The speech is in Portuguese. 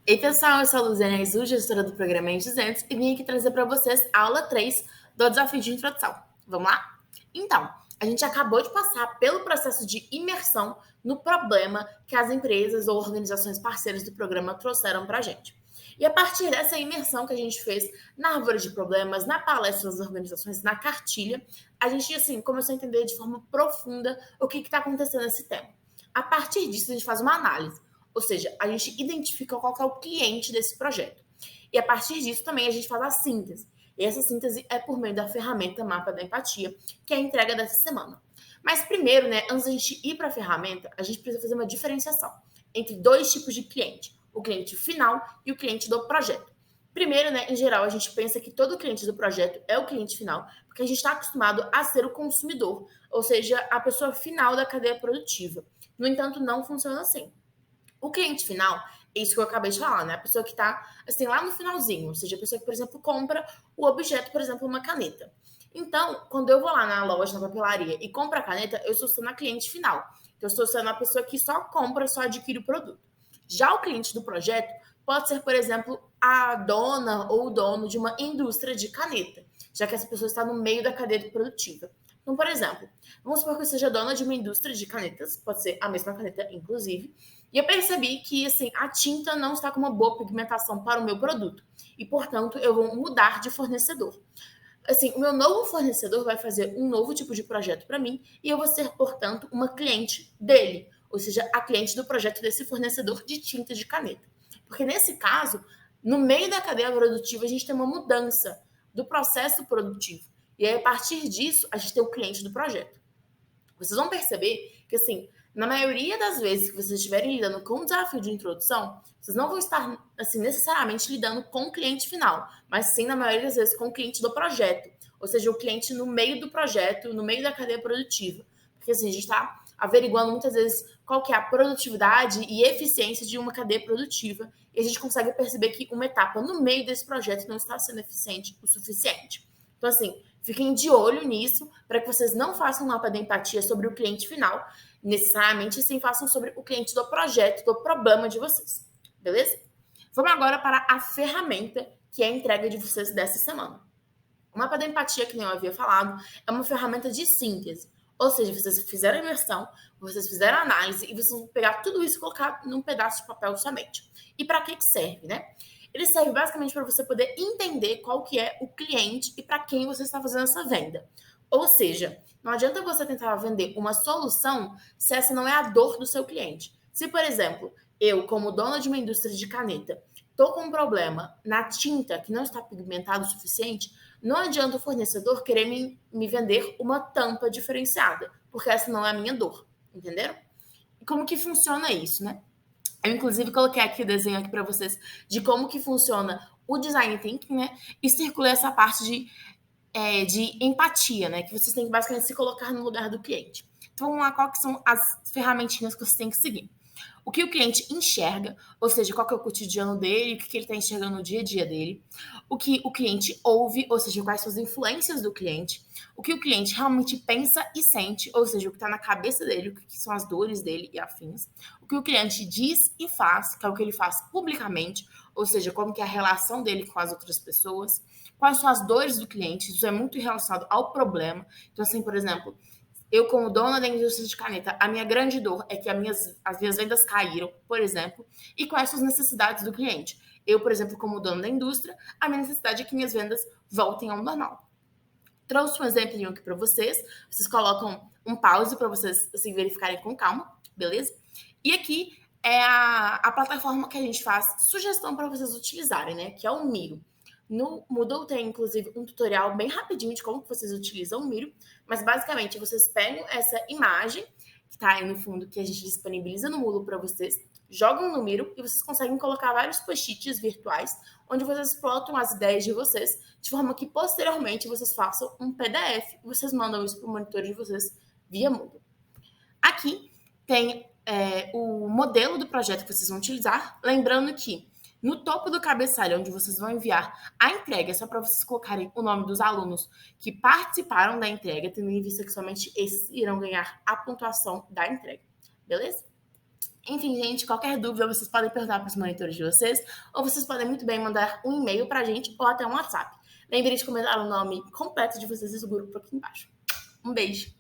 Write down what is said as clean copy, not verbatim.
Ei, pessoal, eu sou a Luziane Aizu, gestora do programa Entes, e vim aqui trazer para vocês a aula 3 do desafio de introdução. Vamos lá? Então, a gente acabou de passar pelo processo de imersão no problema que as empresas ou organizações parceiras do programa trouxeram para a gente. E a partir dessa imersão que a gente fez na árvore de problemas, na palestra das organizações, na cartilha, a gente, assim, começou a entender de forma profunda o que está acontecendo nesse tema. A partir disso, a gente faz uma análise. Ou seja, a gente identifica qual que é o cliente desse projeto. E a partir disso também a gente faz a síntese. E essa síntese é por meio da ferramenta Mapa da Empatia, que é a entrega dessa semana. Mas primeiro, né, antes da gente ir para a ferramenta, a gente precisa fazer uma diferenciação entre dois tipos de cliente, o cliente final e o cliente do projeto. Primeiro, né, em geral, a gente pensa que todo cliente do projeto é o cliente final, porque a gente está acostumado a ser o consumidor, ou seja, a pessoa final da cadeia produtiva. No entanto, não funciona assim. O cliente final é isso que eu acabei de falar, né? A pessoa que está assim, lá no finalzinho, ou seja, a pessoa que, por exemplo, compra o objeto, por exemplo, uma caneta. Então, quando eu vou lá na loja, na papelaria e compro a caneta, eu estou sendo a cliente final. Então, eu estou sendo a pessoa que só compra, só adquire o produto. Já o cliente do projeto pode ser, por exemplo, a dona ou o dono de uma indústria de caneta, já que essa pessoa está no meio da cadeia produtiva. Então, por exemplo, vamos supor que eu seja dona de uma indústria de canetas, pode ser a mesma caneta, inclusive, e eu percebi que assim, a tinta não está com uma boa pigmentação para o meu produto. E, portanto, eu vou mudar de fornecedor. Assim, o meu novo fornecedor vai fazer um novo tipo de projeto para mim e eu vou ser, portanto, uma cliente dele, ou seja, a cliente do projeto desse fornecedor de tinta de caneta. Porque nesse caso, no meio da cadeia produtiva, a gente tem uma mudança do processo produtivo. E aí, a partir disso, a gente tem o cliente do projeto. Vocês vão perceber que, assim, na maioria das vezes que vocês estiverem lidando com o desafio de introdução, vocês não vão estar, assim, necessariamente lidando com o cliente final, mas sim, na maioria das vezes, com o cliente do projeto. Ou seja, o cliente no meio do projeto, no meio da cadeia produtiva. Porque, assim, a gente está averiguando muitas vezes qual que é a produtividade e eficiência de uma cadeia produtiva e a gente consegue perceber que uma etapa no meio desse projeto não está sendo eficiente o suficiente. Então, assim, fiquem de olho nisso para que vocês não façam um mapa de empatia sobre o cliente final, necessariamente, sim façam sobre o cliente do projeto, do problema de vocês. Beleza? Vamos agora para a ferramenta que é a entrega de vocês dessa semana. O mapa da empatia, que nem eu havia falado, é uma ferramenta de síntese. Ou seja, vocês fizeram a imersão, vocês fizeram a análise e vocês vão pegar tudo isso e colocar num pedaço de papel somente. E para que serve, né? Ele serve basicamente para você poder entender qual que é o cliente e para quem você está fazendo essa venda. Ou seja, não adianta você tentar vender uma solução se essa não é a dor do seu cliente. Se, por exemplo, eu, como dona de uma indústria de caneta, estou com um problema na tinta que não está pigmentada o suficiente, não adianta o fornecedor querer me vender uma tampa diferenciada, porque essa não é a minha dor, entenderam? E como que funciona isso, né? Eu, inclusive, coloquei aqui o desenho aqui para vocês de como que funciona o design thinking, né? E circulei essa parte de empatia, né? Que vocês têm que basicamente se colocar no lugar do cliente. Então, vamos lá, quais são as ferramentinhas que vocês têm que seguir. O que o cliente enxerga, ou seja, qual que é o cotidiano dele, o que ele está enxergando no dia a dia dele. O que o cliente ouve, ou seja, quais são as influências do cliente. O que o cliente realmente pensa e sente, ou seja, o que está na cabeça dele, o que são as dores dele e afins. O que o cliente diz e faz, que é o que ele faz publicamente, ou seja, como que é a relação dele com as outras pessoas. Quais são as dores do cliente, isso é muito relacionado ao problema. Então, assim, por exemplo, eu, como dona da indústria de caneta, a minha grande dor é que as minhas vendas caíram, por exemplo, e quais são as necessidades do cliente. Eu, por exemplo, como dona da indústria, a minha necessidade é que minhas vendas voltem ao normal. Trouxe um exemplo aqui para vocês. Vocês colocam um pause para vocês assim, verificarem com calma, beleza? E aqui é a plataforma que a gente faz sugestão para vocês utilizarem, né? Que é o Miro. No Moodle tem, inclusive, um tutorial bem rapidinho de como vocês utilizam o Miro, mas basicamente vocês pegam essa imagem que está aí no fundo, que a gente disponibiliza no Moodle para vocês, jogam no Miro e vocês conseguem colocar vários post-its virtuais, onde vocês plotam as ideias de vocês, de forma que posteriormente vocês façam um PDF e vocês mandam isso para o monitor de vocês via Moodle. Aqui tem o modelo do projeto que vocês vão utilizar, lembrando que no topo do cabeçalho, onde vocês vão enviar a entrega, é só para vocês colocarem o nome dos alunos que participaram da entrega, tendo em vista que somente esses irão ganhar a pontuação da entrega. Beleza? Enfim, gente, qualquer dúvida vocês podem perguntar para os monitores de vocês, ou vocês podem muito bem mandar um e-mail para a gente ou até um WhatsApp. Lembre de comentar o nome completo de vocês do grupo aqui embaixo. Um beijo!